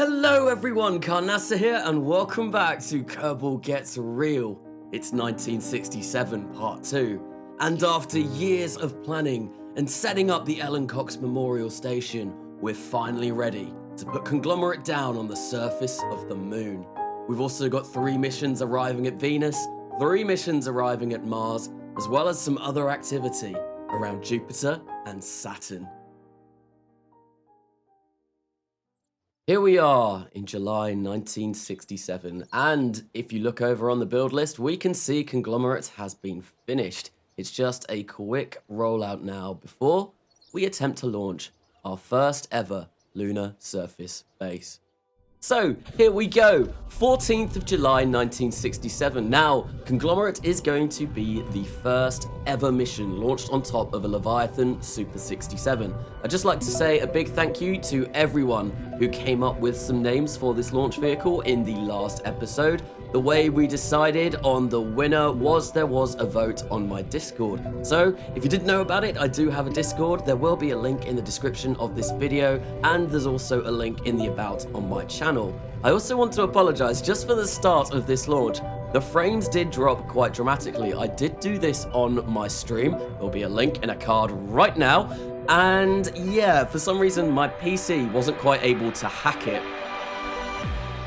Hello everyone, Carnasa here, and welcome back to Kerbal Gets Real. It's 1967 Part 2, and after years of planning and setting up the Ellen Cox Memorial Station, we're finally ready to put Conglomerate down on the surface of the moon. We've also got 3 missions arriving at Venus, 3 missions arriving at Mars, as well as some other activity around Jupiter and Saturn. Here we are in July 1967, and if you look over on the build list, we can see Conglomerate has been finished. It's just a quick rollout now before we attempt to launch our first ever lunar surface base. So, here we go, 14th of July 1967. Now, Conglomerate is going to be the first ever mission launched on top of a Leviathan Super 67. I'd just like to say a big thank you to everyone who came up with some names for this launch vehicle in the last episode. The way we decided on the winner was there was a vote on my Discord. So, if you didn't know about it, I do have a Discord. There will be a link in the description of this video, and there's also a link in the about on my channel. I also want to apologize just for the start of this launch. The frames did drop quite dramatically. I did do this on my stream. There'll be a link in a card right now. And yeah, for some reason my PC wasn't quite able to hack it.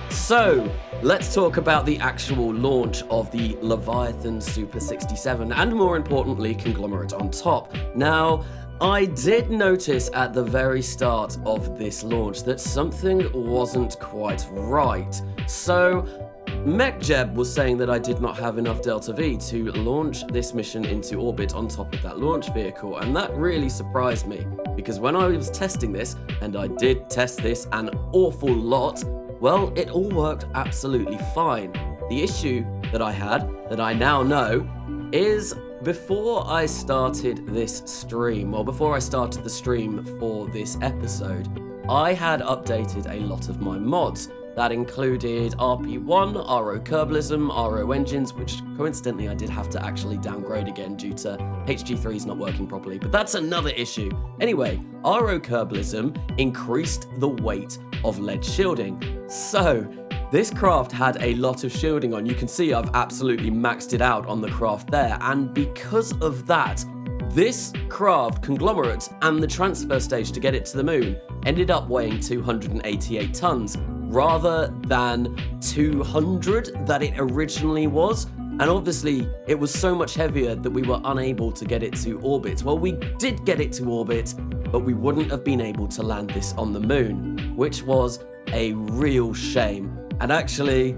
So, let's talk about the actual launch of the Leviathan Super 67, and more importantly, Conglomerate on top. Now, I did notice at the very start of this launch that something wasn't quite right. So, MechJeb was saying that I did not have enough Delta V to launch this mission into orbit on top of that launch vehicle, and that really surprised me, because when I was testing this, and I did test this an awful lot, well, it all worked absolutely fine. The issue that I had, that I now know, is before I started this stream, or before I started the stream for this episode, I had updated a lot of my mods. That included RP-1, RO Kerbalism, RO engines, which coincidentally I did have to actually downgrade again due to HG3's not working properly, but that's another issue. Anyway, RO Kerbalism increased the weight of lead shielding. So, this craft had a lot of shielding on. You can see I've absolutely maxed it out on the craft there, and because of that, this craft, Conglomerate, and the transfer stage to get it to the moon ended up weighing 288 tons, rather than 200 that it originally was. And obviously, it was so much heavier that we were unable to get it to orbit. Well, we did get it to orbit, but we wouldn't have been able to land this on the moon, which was a real shame. And actually,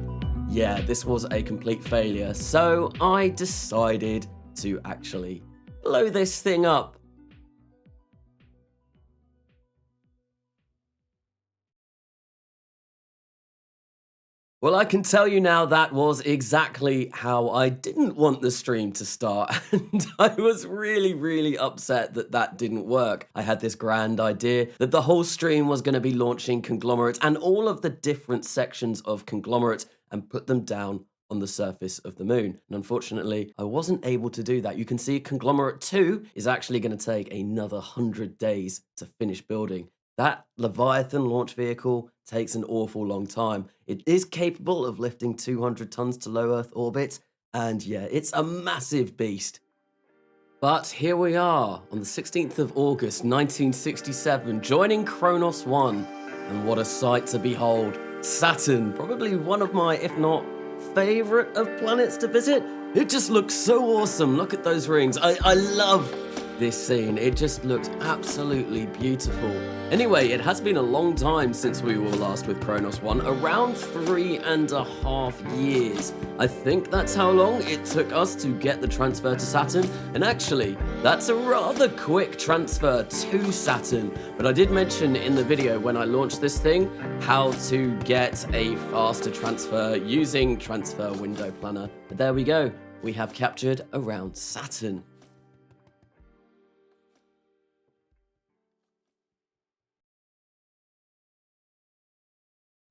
yeah, this was a complete failure. So I decided to actually blow this thing up. Well, I can tell you now that was exactly how I didn't want the stream to start, and I was really upset that that didn't work. I had this grand idea that the whole stream was going to be launching Conglomerate and all of the different sections of Conglomerate and put them down on the surface of the moon. And unfortunately, I wasn't able to do that. You can see Conglomerate 2 is actually going to take another 100 days to finish building. That Leviathan launch vehicle takes an awful long time. It is capable of lifting 200 tons to low Earth orbit, and yeah, it's a massive beast. But here we are on the 16th of August 1967, joining Kronos 1, and what a sight to behold. Saturn, probably one of my, if not favorite of planets to visit. It just looks so awesome. Look at those rings. I love this scene. It just looks absolutely beautiful. Anyway, it has been a long time since we were last with Kronos 1, around 3.5 years. I think that's how long it took us to get the transfer to Saturn, and actually, that's a rather quick transfer to Saturn. But I did mention in the video when I launched this thing how to get a faster transfer using Transfer Window Planner. But there we go, we have captured around Saturn.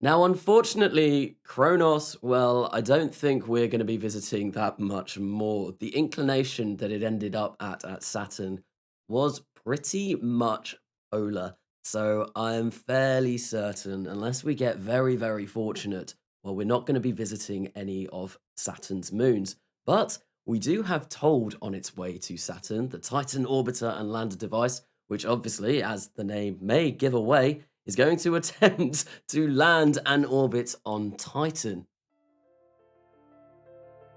Now, unfortunately, Kronos, well, I don't think we're going to be visiting that much more. The inclination that it ended up at Saturn was pretty much polar. So I'm fairly certain, unless we get very, very fortunate, well, we're not going to be visiting any of Saturn's moons. But we do have Told on its way to Saturn, the Titan orbiter and lander device, which obviously, as the name may give away, is going to attempt to land and orbit on Titan.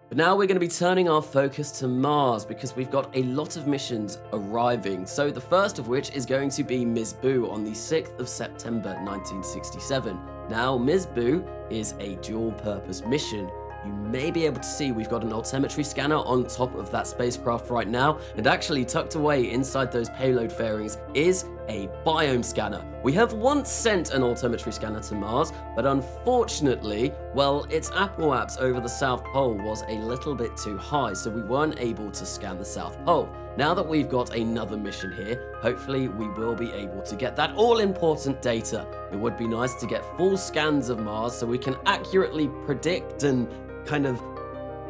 But now we're going to be turning our focus to Mars because we've got a lot of missions arriving. So the first of which is going to be Ms. Boo on the 6th of September 1967. Now, Ms. Boo is a dual-purpose mission. You may be able to see we've got an altimetry scanner on top of that spacecraft right now, and actually tucked away inside those payload fairings is a biome scanner. We have once sent an altimetry scanner to Mars, but unfortunately, well, its apps over the South Pole was a little bit too high, so we weren't able to scan the South Pole. Now that we've got another mission here, hopefully we will be able to get that all-important data. It would be nice to get full scans of Mars so we can accurately predict and kind of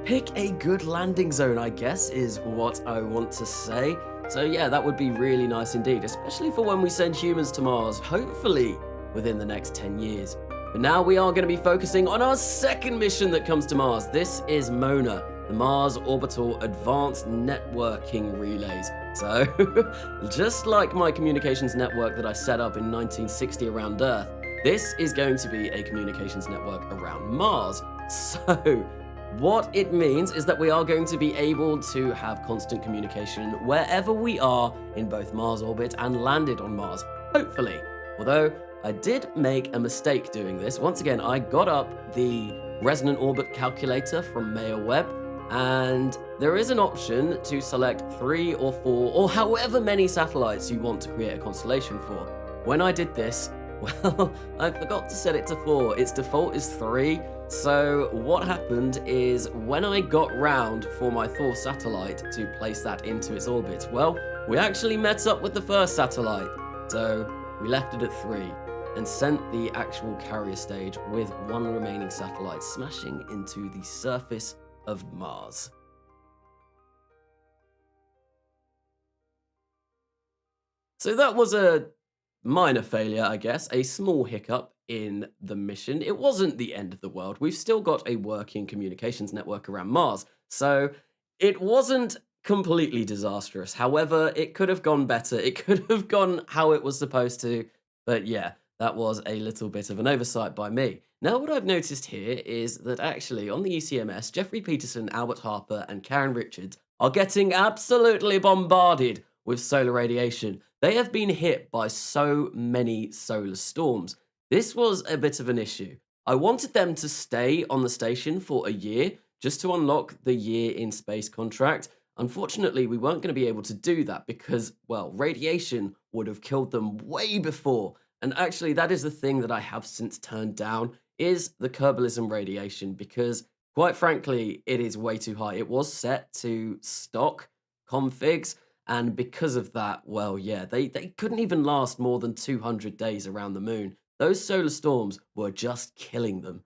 pick a good landing zone, I guess, is what I want to say. So yeah, that would be really nice indeed, especially for when we send humans to Mars, hopefully within the next 10 years. But now we are going to be focusing on our second mission that comes to Mars. This is MONA, the Mars Orbital Advanced Networking Relays. So, just like my communications network that I set up in 1960 around Earth, this is going to be a communications network around Mars. So, what it means is that we are going to be able to have constant communication wherever we are in both Mars orbit and landed on Mars, hopefully. Although, I did make a mistake doing this. Once again, I got up the resonant orbit calculator from MailWeb, and there is an option to select 3 or 4 or however many satellites you want to create a constellation for. When I did this, well, I forgot to set it to 4. Its default is 3. So what happened is when I got round for my 4th satellite to place that into its orbit, well, we actually met up with the first satellite. So we left it at 3 and sent the actual carrier stage with 1 remaining satellite smashing into the surface of Mars. So that was a minor failure, I guess, a small hiccup in the mission. It wasn't the end of the world. We've still got a working communications network around Mars, so it wasn't completely disastrous. However, it could have gone better. It could have gone how it was supposed to, but yeah, that was a little bit of an oversight by me. Now, what I've noticed here is that actually on the ECMS, Jeffrey Peterson, Albert Harper, and Karen Richards are getting absolutely bombarded with solar radiation. They have been hit by so many solar storms. This was a bit of an issue. I wanted them to stay on the station for a year just to unlock the year in space contract. Unfortunately, we weren't going to be able to do that because, well, radiation would have killed them way before. And actually, that is the thing that I have since turned down, is the Kerbalism radiation, because quite frankly, it is way too high. It was set to stock configs, and because of that, well, yeah, they couldn't even last more than 200 days around the moon. Those solar storms were just killing them.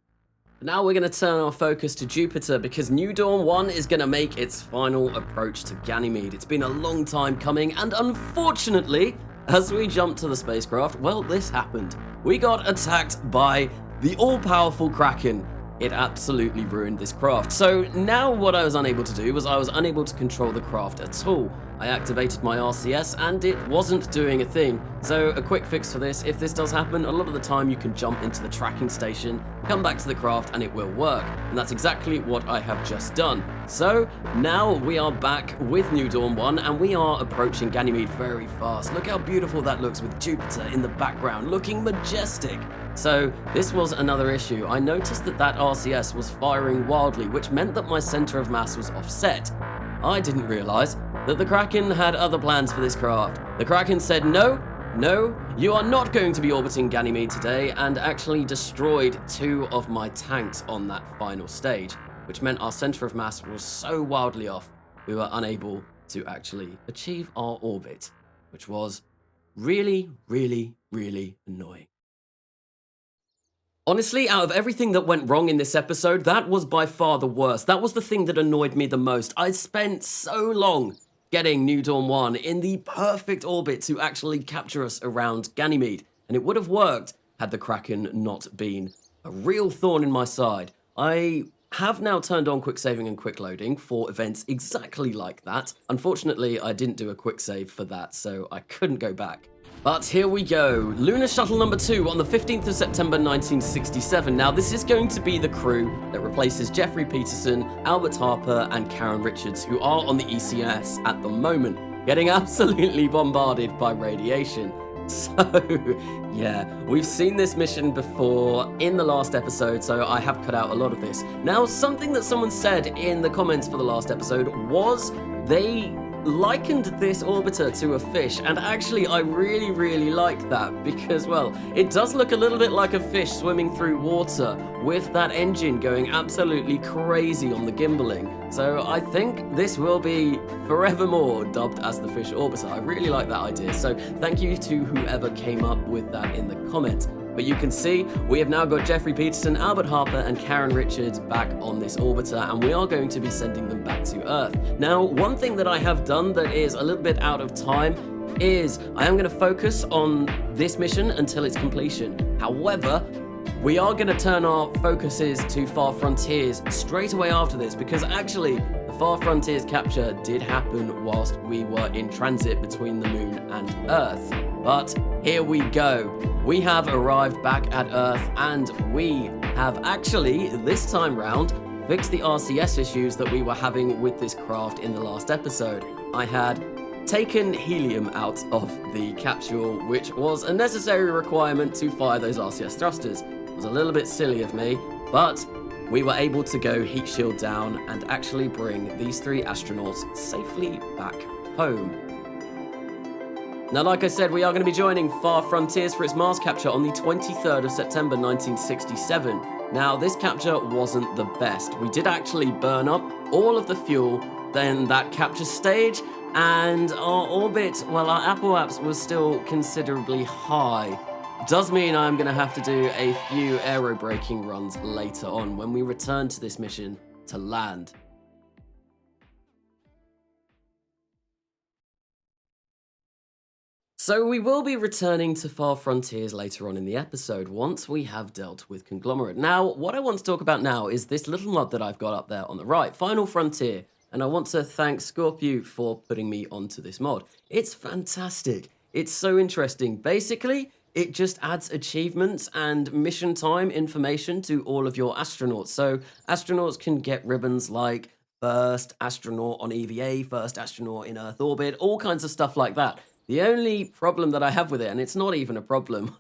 But now we're going to turn our focus to Jupiter because New Dawn 1 is going to make its final approach to Ganymede. It's been a long time coming, and unfortunately, as we jump to the spacecraft, well, this happened. We got attacked by the all-powerful Kraken. It absolutely ruined this craft. So now what I was unable to do was I was unable to control the craft at all. I activated my RCS and it wasn't doing a thing. So a quick fix for this, if this does happen, a lot of the time you can jump into the tracking station, come back to the craft and it will work. And that's exactly what I have just done. So now we are back with New Dawn 1 and we are approaching Ganymede very fast. Look how beautiful that looks with Jupiter in the background, looking majestic. So this was another issue. I noticed that RCS was firing wildly, which meant that my center of mass was offset. I didn't realize that the Kraken had other plans for this craft. The Kraken said, no, you are not going to be orbiting Ganymede today, and actually destroyed 2 of my tanks on that final stage, which meant our center of mass was so wildly off, we were unable to actually achieve our orbit, which was really, really, really annoying. Honestly, out of everything that went wrong in this episode, that was by far the worst. That was the thing that annoyed me the most. I spent so long getting New Dawn 1 in the perfect orbit to actually capture us around Ganymede. And it would have worked had the Kraken not been a real thorn in my side. I have now turned on quick saving and quick loading for events exactly like that. Unfortunately, I didn't do a quick save for that, so I couldn't go back. But here we go, Lunar Shuttle number 2 on the 15th of September 1967. Now this is going to be the crew that replaces Jeffrey Peterson, Albert Harper and Karen Richards, who are on the ECMS at the moment, getting absolutely bombarded by radiation. So, yeah, we've seen this mission before in the last episode, so I have cut out a lot of this. Now, something that someone said in the comments for the last episode was they likened this orbiter to a fish, and actually I really liked that because, well, it does look a little bit like a fish swimming through water with that engine going absolutely crazy on the gimbaling. So I think this will be forevermore dubbed as the fish orbiter. I really like that idea, so thank you to whoever came up with that in the comments. But you can see we have now got Jeffrey Peterson, Albert Harper and Karen Richards back on this orbiter, and we are going to be sending them back to Earth. Now, one thing that I have done that is a little bit out of time is I am going to focus on this mission until its completion. However, we are going to turn our focuses to Far Frontiers straight away after this, because actually the Far Frontiers capture did happen whilst we were in transit between the moon and Earth. But here we go. We have arrived back at Earth, and we have actually, this time round, fixed the RCS issues that we were having with this craft in the last episode. I had taken helium out of the capsule, which was a necessary requirement to fire those RCS thrusters. It was a little bit silly of me, but we were able to go heat shield down and actually bring these 3 astronauts safely back home. Now, like I said, we are going to be joining Far Frontiers for its Mars capture on the 23rd of September 1967. Now, this capture wasn't the best. We did actually burn up all of the fuel in that capture stage, and our orbit, well, our apoaps was still considerably high. Does mean I'm going to have to do a few aerobraking runs later on when we return to this mission to land. So we will be returning to Far Frontiers later on in the episode once we have dealt with Conglomerate. Now, what I want to talk about now is this little mod that I've got up there on the right, Final Frontier, and I want to thank Scorpio for putting me onto this mod. It's fantastic. It's so interesting. Basically, it just adds achievements and mission time information to all of your astronauts. So astronauts can get ribbons like first astronaut on EVA, first astronaut in Earth orbit, all kinds of stuff like that. The only problem that I have with it, and it's not even a problem,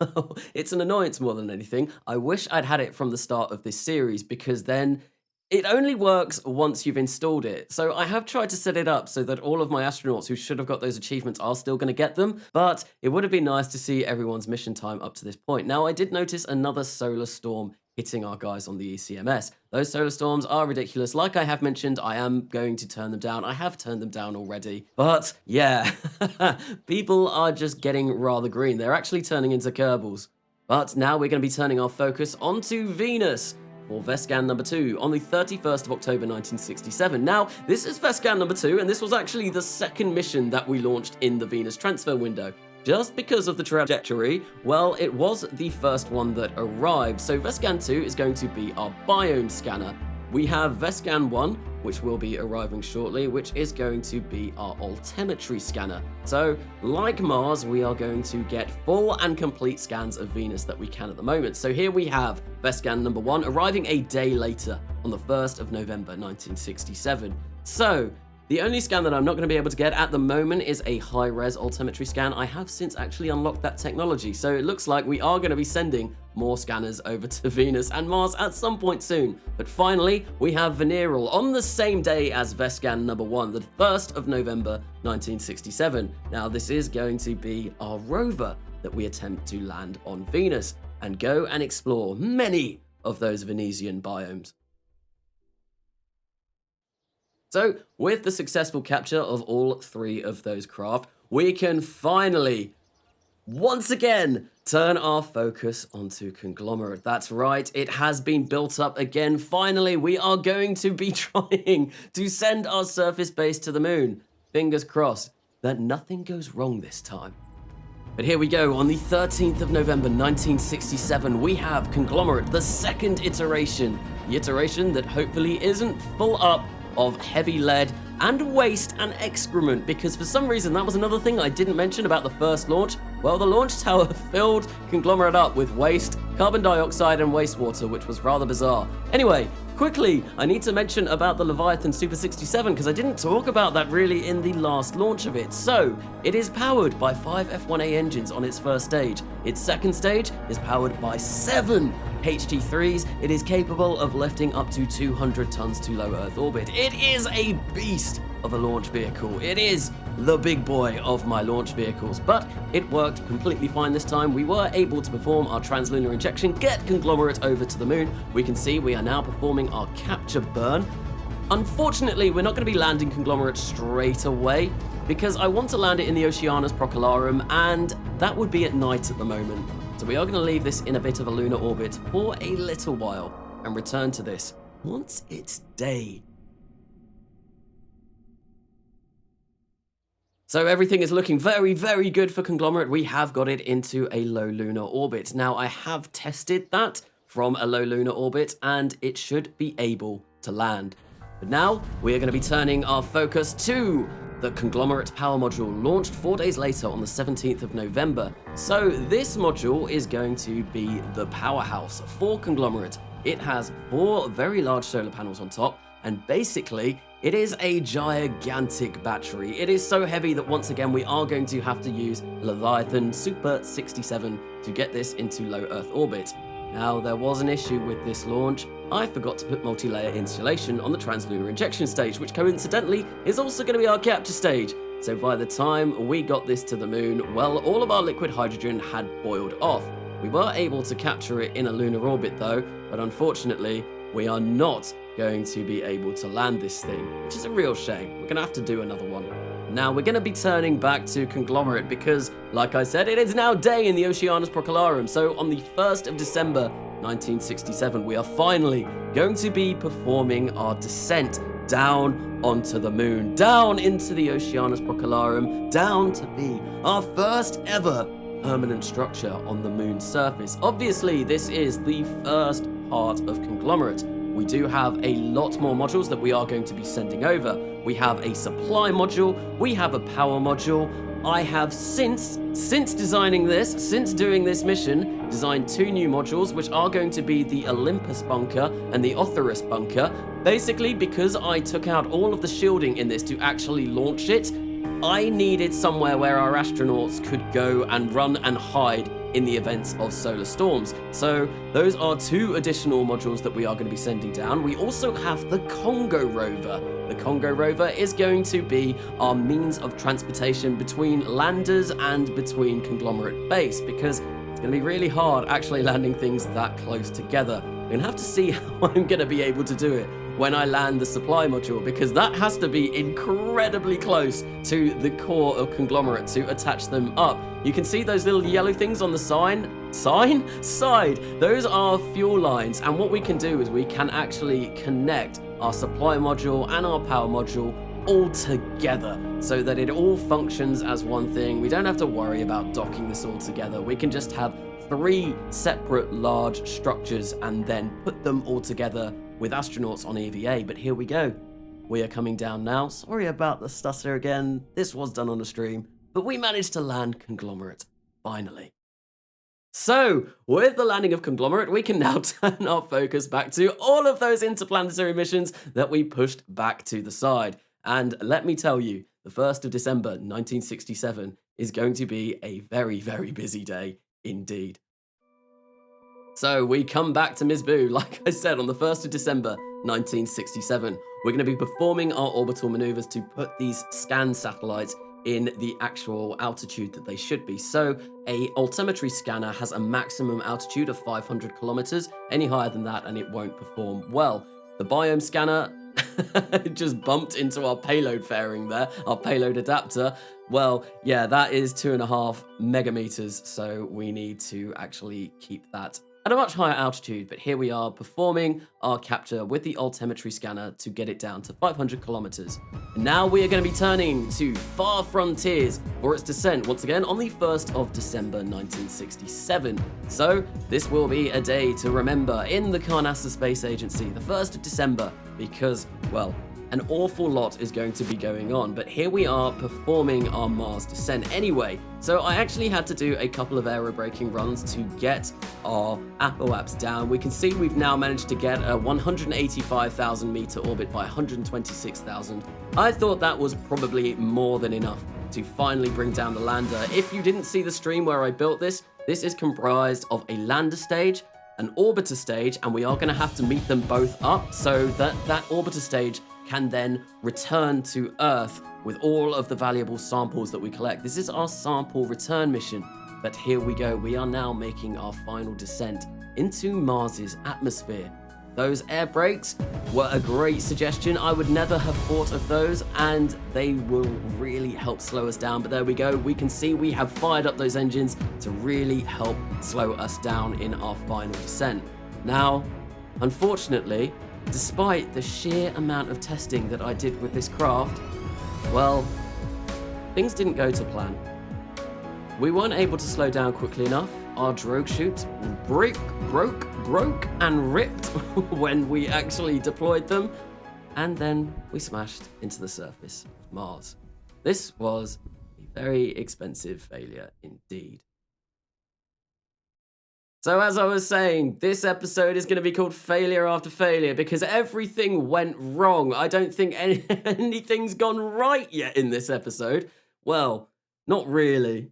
it's an annoyance more than anything, I wish I'd had it from the start of this series, because then it only works once you've installed it. So I have tried to set it up so that all of my astronauts who should have got those achievements are still going to get them, but it would have been nice to see everyone's mission time up to this point. Now, I did notice another solar storm hitting our guys on the ECMS. Those solar storms are ridiculous. Like I have mentioned, I am going to turn them down. I have turned them down already. But yeah, people are just getting rather green. They're actually turning into Kerbals. But now we're going to be turning our focus onto Venus for Vescan number 2 on the 31st of October 1967. Now, this is Vescan number 2, and this was actually the second mission that we launched in the Venus transfer window. Just because of the trajectory, well, it was the first one that arrived. So Vescan 2 is going to be our biome scanner. We have Vescan 1, which will be arriving shortly, which is going to be our altimetry scanner. So, like Mars, we are going to get full and complete scans of Venus that we can at the moment. So here we have Vescan number 1 arriving a day later on the 1st of November 1967. So, the only scan that I'm not going to be able to get at the moment is a high-res altimetry scan. I have since actually unlocked that technology, so it looks like we are going to be sending more scanners over to Venus and Mars at some point soon. But finally, we have Venereal on the same day as Vescan number 1, the 1st of November 1967. Now, this is going to be our rover that we attempt to land on Venus and go and explore many of those Venusian biomes. So, with the successful capture of all 3 of those craft, we can finally, once again, turn our focus onto Conglomerate. That's right, it has been built up again. Finally, we are going to be trying to send our surface base to the moon. fingers crossed that nothing goes wrong this time. But here we go, on the 13th of November 1967, we have Conglomerate, the second iteration. The iteration that hopefully isn't full up of heavy lead and waste and excrement, because for some reason that was another thing I didn't mention about the first launch. Well, the launch tower filled Conglomerate up with waste, carbon dioxide and wastewater, which was rather bizarre. Anyway, quickly, I need to mention about the Leviathan Super 67 because I didn't talk about that really in the last launch of it. So, it is powered by 5 F1A engines on its first stage. Its second stage is powered by 7 HT3s. It is capable of lifting up to 200 tons to low Earth orbit. It is a beast of a launch vehicle. It is the big boy of my launch vehicles, but it worked completely fine this time. We were able to perform our translunar injection, get Conglomerate over to the moon. We can see we are now performing our capture burn. Unfortunately, we're not going to be landing Conglomerate straight away because I want to land it in the Oceanus Procularum, and that would be at night at the moment. So we are going to leave this in a bit of a lunar orbit for a little while and return to this once it's day. So everything is looking very, very good for Conglomerate. We have got it into a low lunar orbit. Now, I have tested that from a low lunar orbit, and it should be able to land. But now, we are going to be turning our focus to the Conglomerate power module, launched 4 days later on the 17th of November. So this module is going to be the powerhouse for Conglomerate. It has 4 very large solar panels on top, and basically, it is a gigantic battery. It is so heavy that once again we are going to have to use Leviathan Super 67 to get this into low Earth orbit. Now, there was an issue with this launch. I forgot to put multi-layer insulation on the translunar injection stage, which coincidentally is also going to be our capture stage. So by the time we got this to the moon, well, all of our liquid hydrogen had boiled off. We were able to capture it in a lunar orbit though, but unfortunately, we are not going to be able to land this thing, which is a real shame. We're going to have to do another one. Now, we're going to be turning back to Conglomerate because, like I said, it is now day in the Oceanus Procularum. So on the 1st of December 1967, we are finally going to be performing our descent down onto the moon, down into the Oceanus Procularum, down to be our first ever permanent structure on the moon's surface. Obviously, this is the first part of Conglomerate. We do have a lot more modules that we are going to be sending over. We have a supply module, we have a power module. I have since designing this, since doing this mission, designed 2 new modules, which are going to be the Olympus bunker and the Otherus bunker. Basically, because I took out all of the shielding in this to actually launch it, I needed somewhere where our astronauts could go and run and hide in the events of solar storms. So those are 2 additional modules that we are going to be sending down. We also have the Congo rover. The Congo rover is going to be our means of transportation between landers and between Conglomerate base, because it's going to be really hard actually landing things that close together. We're going to have to see how I'm going to be able to do it when I land the supply module, because that has to be incredibly close to the core of Conglomerate to attach them up. You can see those little yellow things on the side. Those are fuel lines, and what we can do is we can actually connect our supply module and our power module all together so that it all functions as one thing. We don't have to worry about docking this all together. We can just have 3 separate large structures and then put them all together with astronauts on EVA. But here we go. We are coming down now. Sorry about the stutter again. This was done on the stream, but we managed to land Conglomerate, finally. So, with the landing of Conglomerate, we can now turn our focus back to all of those interplanetary missions that we pushed back to the side. And let me tell you, the 1st of December 1967 is going to be a very, very busy day indeed. So we come back to Ms. Boo, like I said, on the 1st of December 1967. We're going to be performing our orbital maneuvers to put these scan satellites in the actual altitude that they should be. So a altimetry scanner has a maximum altitude of 500 kilometers. Any higher than that and it won't perform well. The biome scanner just bumped into our payload fairing there, our payload adapter. Well, yeah, that is 2.5 megameters, so we need to actually keep that at a much higher altitude, but here we are performing our capture with the altimetry scanner to get it down to 500 kilometers. And now we are going to be turning to Far Frontiers for its descent, once again on the 1st of December 1967. So this will be a day to remember in the Carnasa Space Agency, the 1st of December, because, well, an awful lot is going to be going on, but here we are performing our Mars descent anyway. So I actually had to do a couple of aerobraking runs to get our apoaps down. We can see we've now managed to get a 185,000 meter orbit by 126,000. I thought that was probably more than enough to finally bring down the lander. If you didn't see the stream where I built this, this is comprised of a lander stage, an orbiter stage, and we are going to have to meet them both up so that that orbiter stage can then return to Earth with all of the valuable samples that we collect. This is our sample return mission, but here we go. We are now making our final descent into Mars's atmosphere. Those air brakes were a great suggestion. I would never have thought of those, and they will really help slow us down. But there we go. We can see we have fired up those engines to really help slow us down in our final descent. Now, unfortunately, despite the sheer amount of testing that I did with this craft, well, things didn't go to plan. We weren't able to slow down quickly enough. Our drogue chutes broke and ripped when we actually deployed them, and then we smashed into the surface of Mars. This was a very expensive failure indeed. So as I was saying, this episode is going to be called Failure After Failure because everything went wrong. I don't think anything's gone right yet in this episode. Well, not really.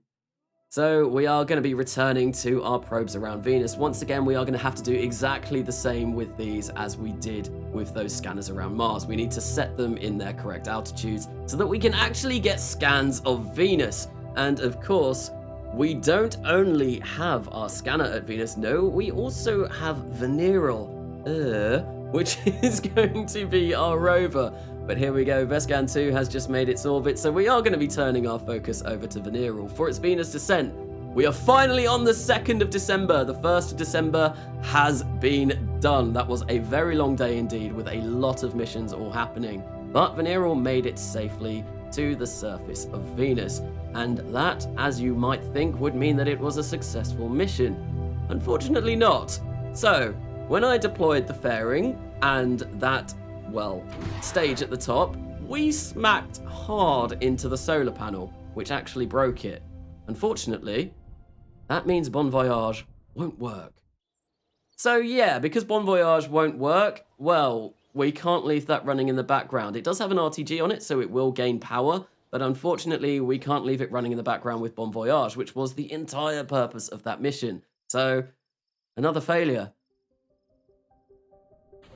So we are going to be returning to our probes around Venus. Once again, we are going to have to do exactly the same with these as we did with those scanners around Mars. We need to set them in their correct altitudes so that we can actually get scans of Venus. And of course, we don't only have our scanner at Venus, no, we also have Veneral, which is going to be our rover. But here we go, Vescan 2 has just made its orbit, so we are going to be turning our focus over to Veneral for its Venus descent. We are finally on the 2nd of December. The 1st of December has been done. That was a very long day indeed, with a lot of missions all happening. But Veneral made it safely to the surface of Venus. And that, as you might think, would mean that it was a successful mission. Unfortunately not. So, when I deployed the fairing and that, well, stage at the top, we smacked hard into the solar panel, which actually broke it. Unfortunately, that means Bon Voyage won't work. So yeah, because Bon Voyage won't work, well, we can't leave that running in the background. It does have an RTG on it, so it will gain power, but unfortunately, we can't leave it running in the background with Bon Voyage, which was the entire purpose of that mission. So, another failure.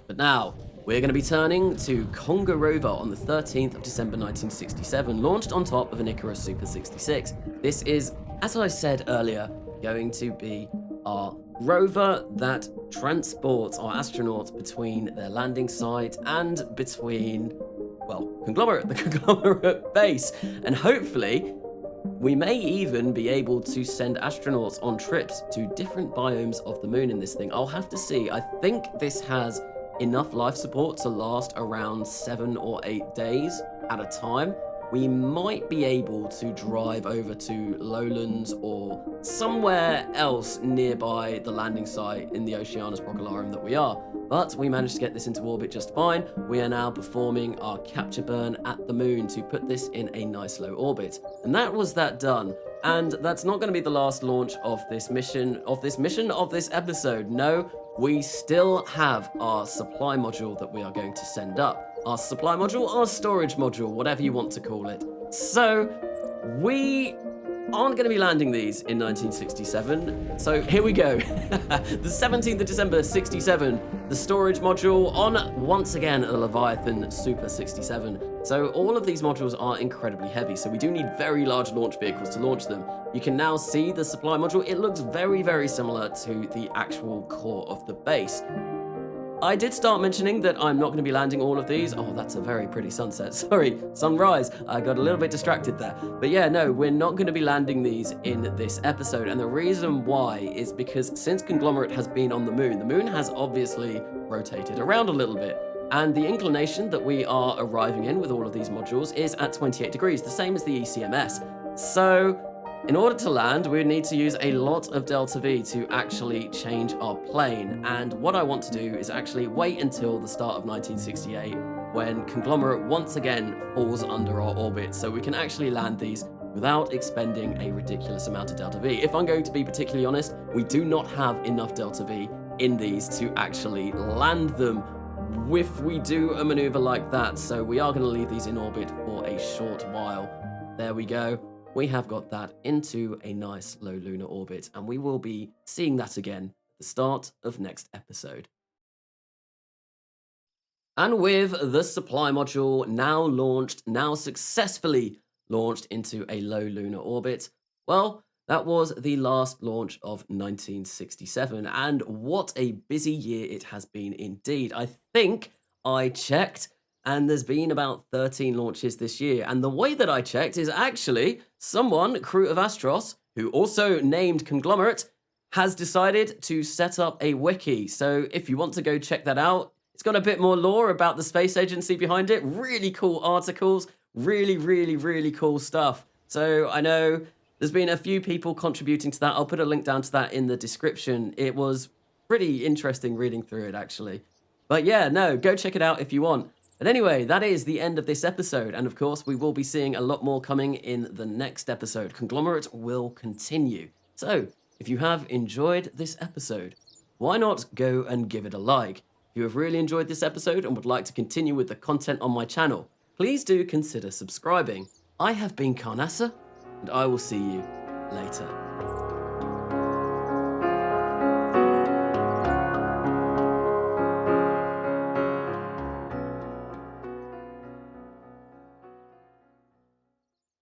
But now, we're going to be turning to Conga rover on the 13th of December 1967, launched on top of an Icarus Super 66. This is, as I said earlier, going to be our rover that transports our astronauts between their landing site and between, well, Conglomerate, the Conglomerate base. And hopefully, we may even be able to send astronauts on trips to different biomes of the moon in this thing. I'll have to see. I think this has enough life support to last around 7 or 8 days at a time. We might be able to drive over to Lowlands or somewhere else nearby the landing site in the Oceanus Procellarum that we are. But we managed to get this into orbit just fine. We are now performing our capture burn at the moon to put this in a nice low orbit. And that was that done. And that's not going to be the last launch of this episode. No, we still have our supply module that we are going to send up. Our supply module, our storage module, whatever you want to call it. So, we aren't going to be landing these in 1967. So, here we go. The 17th of December, 67. The storage module on, once again, a Leviathan Super 67. So, all of these modules are incredibly heavy, so we do need very large launch vehicles to launch them. You can now see the supply module. It looks very, very similar to the actual core of the base. I did start mentioning that I'm not going to be landing all of these. Oh, that's a very pretty sunset. Sorry, sunrise. I got a little bit distracted there. But yeah, no, we're not going to be landing these in this episode. And the reason why is because since Conglomerate has been on the moon has obviously rotated around a little bit. And the inclination that we are arriving in with all of these modules is at 28 degrees, the same as the ECMS. So in order to land, we need to use a lot of delta V to actually change our plane. And what I want to do is actually wait until the start of 1968 when Conglomerate once again falls under our orbit, so we can actually land these without expending a ridiculous amount of delta V. If I'm going to be particularly honest, we do not have enough delta V in these to actually land them if we do a maneuver like that. So we are going to leave these in orbit for a short while. There we go. We have got that into a nice low lunar orbit, and we will be seeing that again at the start of next episode. And with the supply module now launched, now successfully launched into a low lunar orbit, well, that was the last launch of 1967, and what a busy year it has been indeed. I think I checked, and there's been about 13 launches this year. And the way that I checked is actually someone, CrewOfAstros, who also named Conglomerate, has decided to set up a wiki. So if you want to go check that out, it's got a bit more lore about the space agency behind it. Really cool articles, really cool stuff. So I know there's been a few people contributing to that. I'll put a link down to that in the description. It was pretty interesting reading through it, actually. But yeah, no, go check it out if you want. But anyway, that is the end of this episode, and of course we will be seeing a lot more coming in the next episode. Conglomerate will continue. So, if you have enjoyed this episode, why not go and give it a like? If you have really enjoyed this episode and would like to continue with the content on my channel, please do consider subscribing. I have been Carnasa, and I will see you later.